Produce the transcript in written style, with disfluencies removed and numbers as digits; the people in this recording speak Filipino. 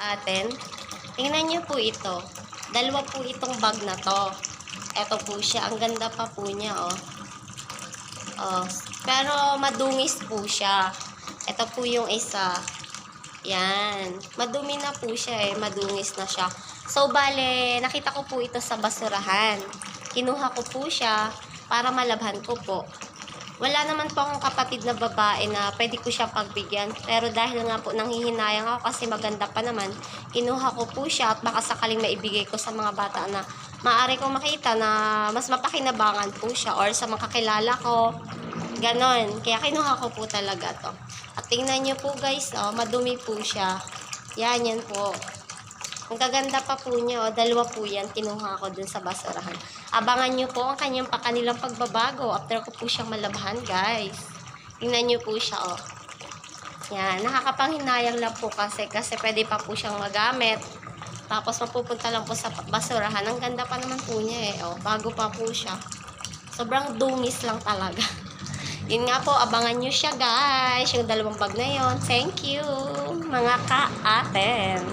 ka-aten. Tingnan nyo po ito. Dalawa po itong bag na to. Ito po siya. Ang ganda pa po niya, oh. Oh. Pero madungis po siya. Ito po yung isa. Yan. Madumi na po siya eh. Madungis na siya. So, bale, nakita ko po ito sa basurahan. Kinuha ko po siya para malabhan ko po. Wala naman po akong kapatid na babae na pwede ko siya pagbigyan. Pero dahil nga po nanghihinayang ako kasi maganda pa naman, kinuha ko po siya at baka sakaling maibigay ko sa mga bata na maaari kong makita na mas mapakinabangan po siya or sa mga kakilala ko. Ganon. Kaya kinuha ko po talaga to. At tingnan nyo po guys, oh, madumi po siya. Yan po. Ang gaganda pa po niya, oh, dalawa po yan, kinuha ko dun sa basurahan. Abangan nyo po ang kanilang pagbabago after ko po siyang malabhan, guys. Tingnan nyo po siya, oh. Yan, nakakapanghinayang lang po kasi pwede pa po siyang magamit. Tapos mapupunta lang po sa basurahan. Ang ganda pa naman po niya eh, oh. Bago pa po siya. Sobrang dungis lang talaga. Yun nga po, abangan nyo siya, guys. Yung dalawang bag na yon. Thank you, mga ka-aten.